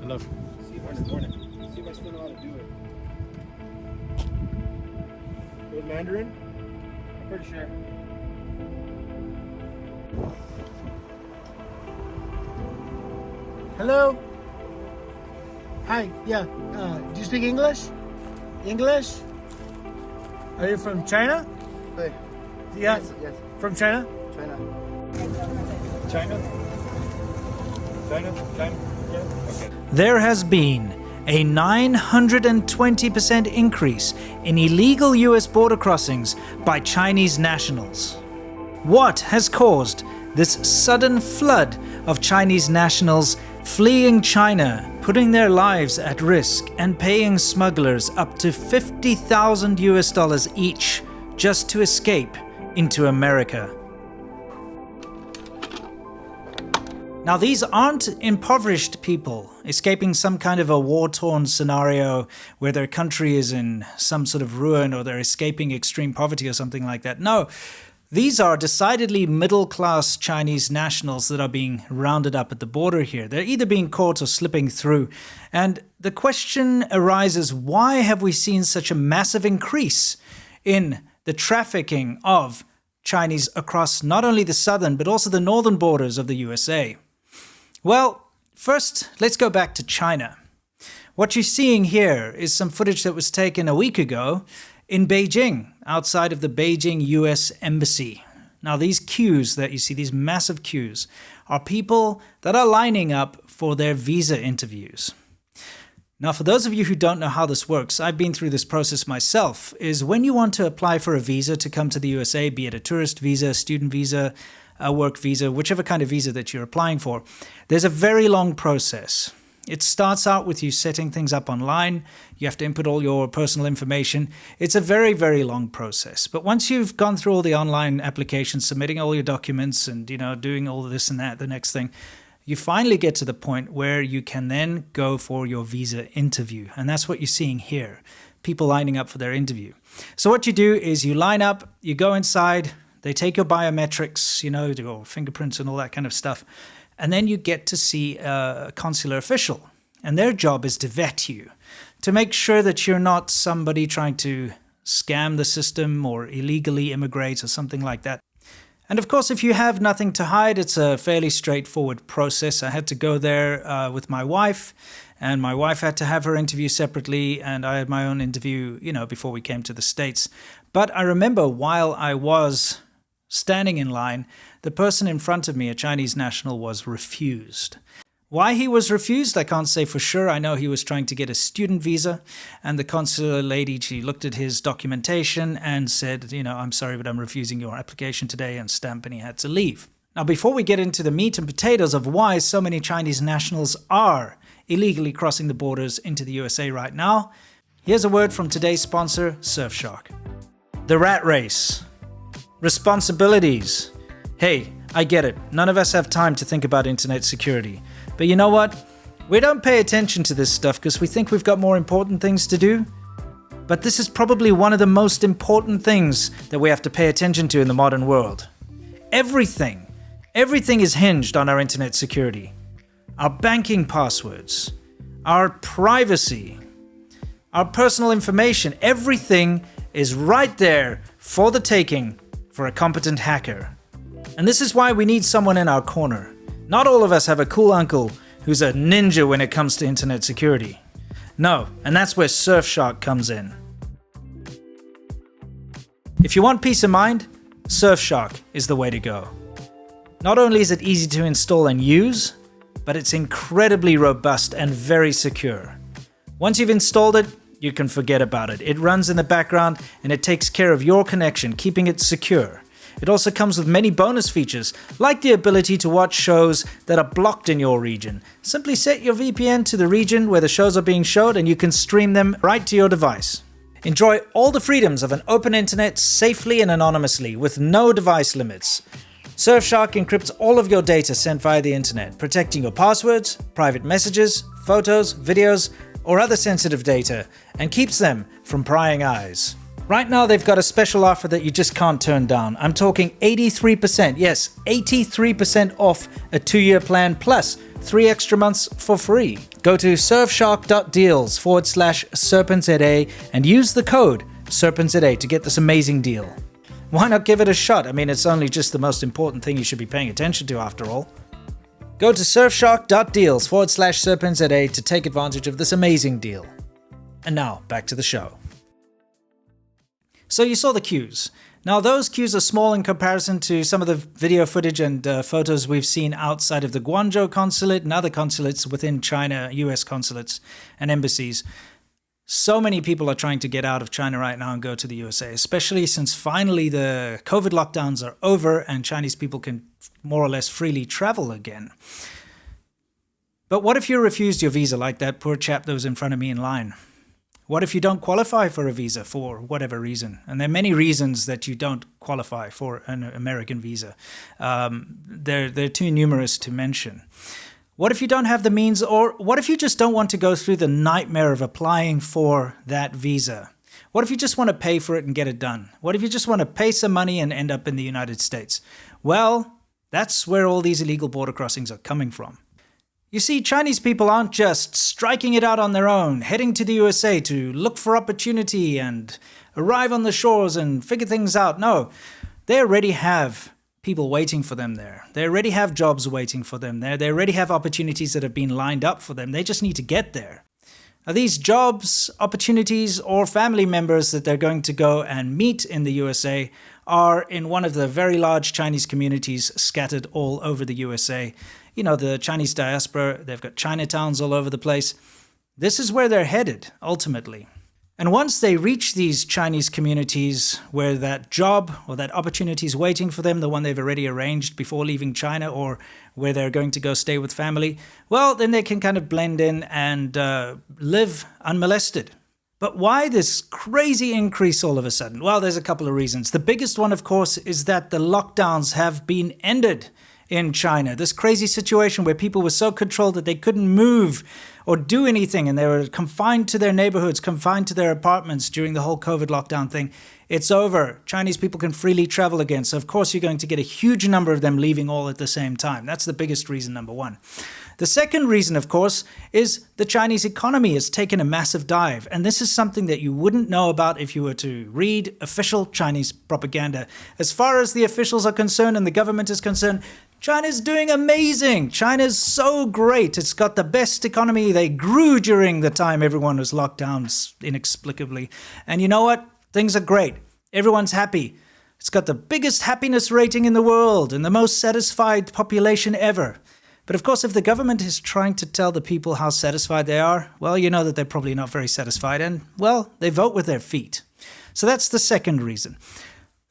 Hello. Morning. See if I still know how to do it. With Mandarin? I'm pretty sure. Hello. Hi. Yeah. Do you speak English? English? Are you from China? Hey. Yeah. Yes. From China? China. Yeah. Okay. There has been a 920% increase in illegal US border crossings by Chinese nationals. What has caused this sudden flood of Chinese nationals fleeing China, putting their lives at risk and paying smugglers up to $50,000 each just to escape into America? Now, these aren't impoverished people escaping some kind of a war-torn scenario where their country is in some sort of ruin or they're escaping extreme poverty or something like that. No, these are decidedly middle-class Chinese nationals that are being rounded up at the border here. They're either being caught or slipping through. And the question arises, why have we seen such a massive increase in the trafficking of Chinese across not only the southern but also the northern borders of the USA? Well, first, let's go back to China. What you're seeing here is some footage that was taken a week ago in Beijing, outside of the Beijing US Embassy. Now, these queues that you see, these massive queues, are people that are lining up for their visa interviews. Now, for those of you who don't know how this works, I've been through this process myself, is when you want to apply for a visa to come to the USA, be it a tourist visa, student visa, a work visa, whichever kind of visa that you're applying for, there's a very long process. It starts out with you setting things up online. You have to input all your personal information. It's a very, very long process. But once you've gone through all the online applications, submitting all your documents and, doing all this and that, the next thing, you finally get to the point where you can then go for your visa interview. And that's what you're seeing here, people lining up for their interview. So what you do is you line up, you go inside, they take your biometrics, your fingerprints and all that kind of stuff. And then you get to see a consular official. And their job is to vet you, to make sure that you're not somebody trying to scam the system or illegally immigrate or something like that. And of course, if you have nothing to hide, it's a fairly straightforward process. I had to go there with my wife, and my wife had to have her interview separately, and I had my own interview, before we came to the States. But I remember while I was standing in line, the person in front of me, a Chinese national, was refused. Why he was refused, I can't say for sure. I know he was trying to get a student visa, and the consular lady, she looked at his documentation and said, I'm sorry, but I'm refusing your application today, and stamp, and he had to leave. Now, before we get into the meat and potatoes of why so many Chinese nationals are illegally crossing the borders into the USA right now, here's a word from today's sponsor, Surfshark. The rat race. Responsibilities. Hey, I get it. None of us have time to think about internet security. But you know what? We don't pay attention to this stuff because we think we've got more important things to do. But this is probably one of the most important things that we have to pay attention to in the modern world. Everything is hinged on our internet security. Our banking passwords, our privacy, our personal information, everything is right there for the taking for a competent hacker. And this is why we need someone in our corner. Not all of us have a cool uncle who's a ninja when it comes to internet security. No, and that's where Surfshark comes in. If you want peace of mind, Surfshark is the way to go. Not only is it easy to install and use, but it's incredibly robust and very secure. Once you've installed it, you can forget about it. It runs in the background and it takes care of your connection, keeping it secure. It also comes with many bonus features, like the ability to watch shows that are blocked in your region. Simply set your VPN to the region where the shows are being showed and you can stream them right to your device. Enjoy all the freedoms of an open internet safely and anonymously with no device limits. Surfshark encrypts all of your data sent via the internet, protecting your passwords, private messages, photos, videos, or other sensitive data, and keeps them from prying eyes. Right now, they've got a special offer that you just can't turn down. I'm talking 83%, yes, 83% off a 2-year plan plus 3 extra months for free. Go to surfshark.deals/SerpentZA and use the code SerpentZA to get this amazing deal. Why not give it a shot? I mean, it's only just the most important thing you should be paying attention to after all. Go to surfshark.deals/SerpentZA to take advantage of this amazing deal. And now, back to the show. So you saw the queues. Now those queues are small in comparison to some of the video footage and photos we've seen outside of the Guangzhou consulate and other consulates within China, US consulates and embassies. So many people are trying to get out of China right now and go to the USA, especially since finally the COVID lockdowns are over and Chinese people can more or less freely travel again. But what if you're refused your visa like that poor chap that was in front of me in line? What if you don't qualify for a visa for whatever reason? And there are many reasons that you don't qualify for an American visa. They're too numerous to mention. What if you don't have the means, or what if you just don't want to go through the nightmare of applying for that visa? What if you just want to pay for it and get it done? What if you just want to pay some money and end up in the United States? Well, that's where all these illegal border crossings are coming from. You see, Chinese people aren't just striking it out on their own, heading to the USA to look for opportunity and arrive on the shores and figure things out. No, they already have people waiting for them there. They already have jobs waiting for them there. They already have opportunities that have been lined up for them. They just need to get there. Are these jobs, opportunities, or family members that they're going to go and meet in the USA are in one of the very large Chinese communities scattered all over the USA. You know, the Chinese diaspora, they've got Chinatowns all over the place. This is where they're headed, ultimately. And once they reach these Chinese communities where that job or that opportunity is waiting for them, the one they've already arranged before leaving China, or where they're going to go stay with family, well, then they can kind of blend in and live unmolested. But why this crazy increase all of a sudden? Well, there's a couple of reasons. The biggest one, of course, is that the lockdowns have been ended in China. This crazy situation where people were so controlled that they couldn't move or do anything, and they were confined to their neighborhoods, confined to their apartments during the whole COVID lockdown thing. It's over. Chinese people can freely travel again. So of course you're going to get a huge number of them leaving all at the same time. That's the biggest reason, number one. The second reason, of course, is the Chinese economy has taken a massive dive. And this is something that you wouldn't know about if you were to read official Chinese propaganda. As far as the officials are concerned and the government is concerned, China's doing amazing. China's so great. It's got the best economy. They grew during the time everyone was locked down inexplicably. And you know what? Things are great. Everyone's happy. It's got the biggest happiness rating in the world and the most satisfied population ever. But of course, if the government is trying to tell the people how satisfied they are, well, you know that they're probably not very satisfied. And, well, they vote with their feet. So that's the second reason.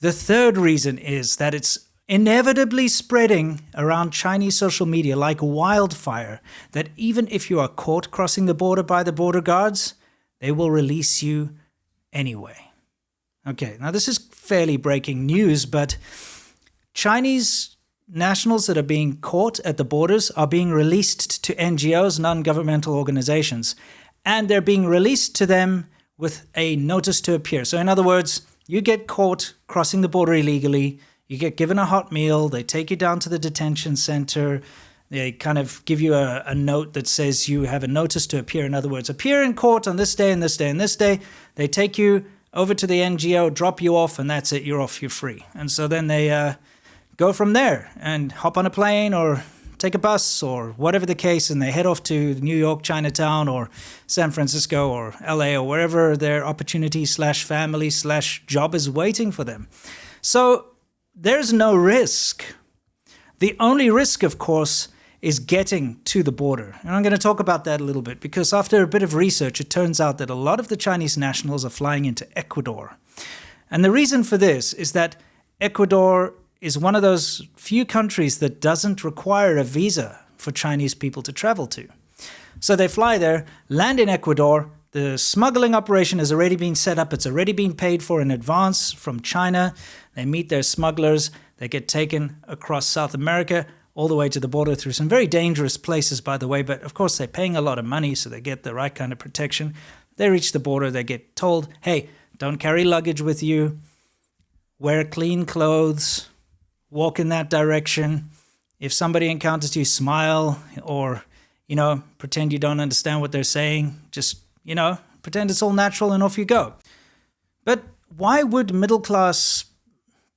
The third reason is that it's inevitably spreading around Chinese social media like wildfire, that even if you are caught crossing the border by the border guards, they will release you anyway. Okay, now this is fairly breaking news, but Chinese nationals that are being caught at the borders are being released to NGOs, non-governmental organizations, and they're being released to them with a notice to appear. So in other words, you get caught crossing the border illegally, you get given a hot meal, they take you down to the detention center, they kind of give you a note that says you have a notice to appear. In other words, appear in court on this day and this day and this day. They take you over to the NGO, drop you off, and that's it, you're off, you're free. And so then they go from there and hop on a plane or take a bus or whatever the case, and they head off to New York, Chinatown, or San Francisco, or LA, or wherever their opportunity/family/job is waiting for them. So there's no risk. The only risk, of course, is getting to the border. And I'm going to talk about that a little bit, because after a bit of research, it turns out that a lot of the Chinese nationals are flying into Ecuador. And the reason for this is that Ecuador is one of those few countries that doesn't require a visa for Chinese people to travel to. So they fly there, land in Ecuador. The smuggling operation has already been set up. It's already been paid for in advance from China. They meet their smugglers. They get taken across South America, all the way to the border through some very dangerous places, by the way. But of course, they're paying a lot of money, so they get the right kind of protection. They reach the border. They get told, hey, Don't carry luggage with you. Wear clean clothes. Walk in that direction. If somebody encounters you, smile or, pretend you don't understand what they're saying. Just, pretend it's all natural and off you go. But why would middle-class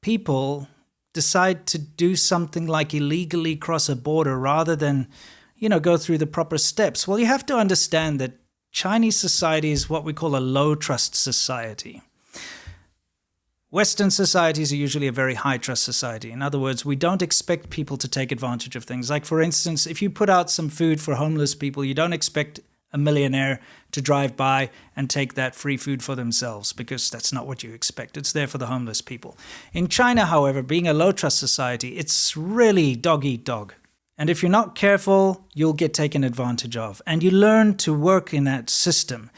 people decide to do something like illegally cross a border rather than, go through the proper steps? Well, you have to understand that Chinese society is what we call a low-trust society. Western societies are usually a very high-trust society. In other words, we don't expect people to take advantage of things. Like, for instance, if you put out some food for homeless people, you don't expect a millionaire to drive by and take that free food for themselves, because that's not what you expect. It's there for the homeless people. In China, however, being a low-trust society, it's really dog-eat-dog. And if you're not careful, you'll get taken advantage of. And you learn to work in that system.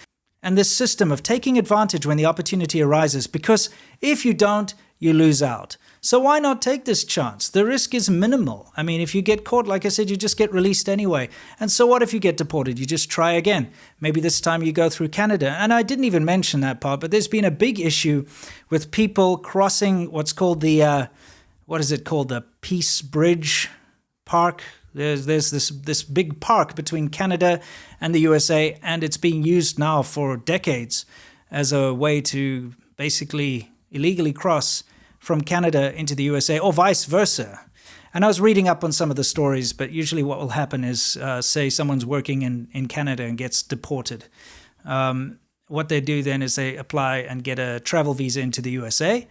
And this system of taking advantage when the opportunity arises, because if you don't, you lose out. So why not take this chance? The risk is minimal. I mean, if you get caught, like I said, you just get released anyway. And so what if you get deported? You just try again. Maybe this time you go through Canada. And I didn't even mention that part, but there's been a big issue with people crossing what's called the, the Peace Bridge Park. There's this big park between Canada and the USA, and it's being used now for decades as a way to basically illegally cross from Canada into the USA, or vice versa. And I was reading up on some of the stories, but usually what will happen is, say someone's working in Canada and gets deported. What they do then is they apply and get a travel visa into the USA.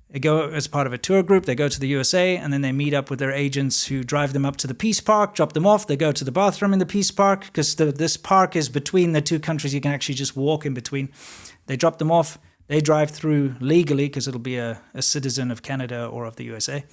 They go as part of a tour group, they go to the USA, and then they meet up with their agents who drive them up to the Peace Park, drop them off. They go to the bathroom in the Peace Park, because this park is between the two countries. You can actually just walk in between. They drop them off. They drive through legally, because it'll be a citizen of Canada or of the USA.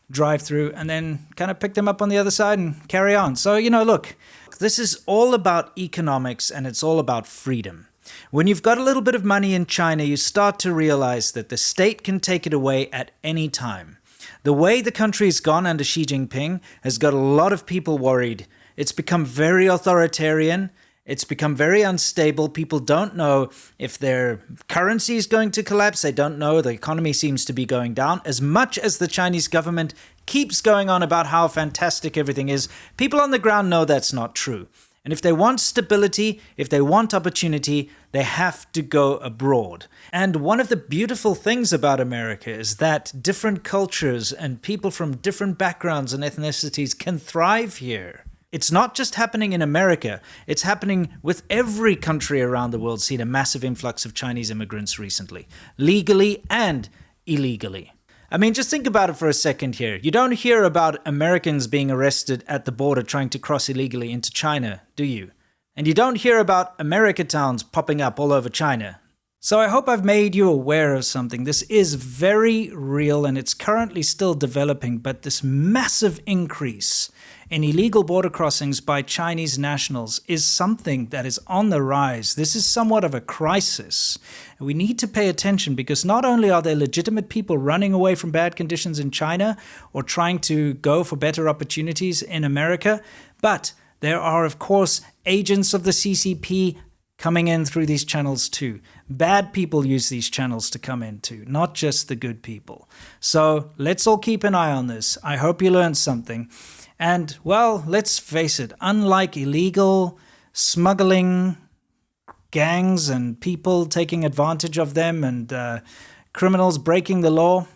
Drive through and then kind of pick them up on the other side and carry on. So, look, this is all about economics, and it's all about freedom. When you've got a little bit of money in China, you start to realize that the state can take it away at any time. The way the country's gone under Xi Jinping has got a lot of people worried. It's become very authoritarian. It's become very unstable. People don't know if their currency is going to collapse. They don't know. The economy seems to be going down. As much as the Chinese government keeps going on about how fantastic everything is, people on the ground know that's not true. And if they want stability, if they want opportunity, they have to go abroad. And one of the beautiful things about America is that different cultures and people from different backgrounds and ethnicities can thrive here. It's not just happening in America. It's happening with every country around the world. Seen a massive influx of Chinese immigrants recently, legally and illegally. I mean, just think about it for a second here. You don't hear about Americans being arrested at the border trying to cross illegally into China, do you? And you don't hear about America towns popping up all over China. So I hope I've made you aware of something. This is very real, and it's currently still developing, but this massive increase in illegal border crossings by Chinese nationals is something that is on the rise. This is somewhat of a crisis. We need to pay attention, because not only are there legitimate people running away from bad conditions in China or trying to go for better opportunities in America, but there are, of course, agents of the CCP coming in through these channels too. Bad people use these channels to come in too, not just the good people. So let's all keep an eye on this. I hope you learned something. And, well, let's face it, unlike illegal smuggling gangs and people taking advantage of them and criminals breaking the law,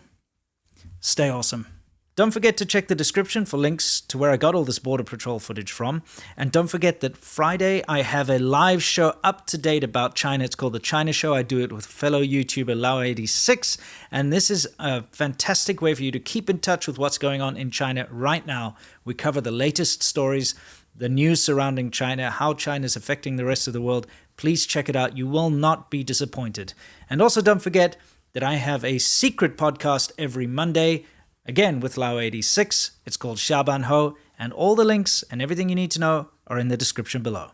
stay awesome. Don't forget to check the description for links to where I got all this Border Patrol footage from. And don't forget that Friday I have a live show up to date about China. It's called The China Show. I do it with fellow YouTuber Lau86. And this is a fantastic way for you to keep in touch with what's going on in China right now. We cover the latest stories, the news surrounding China, how China is affecting the rest of the world. Please check it out. You will not be disappointed. And also don't forget that I have a secret podcast every Monday, again, with Lau86. It's called Xiaoban Ho, and all the links and everything you need to know are in the description below.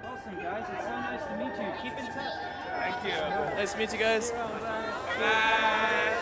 Awesome, guys. It's so nice to meet you. Keep in touch. you. Nice to meet you guys. Bye.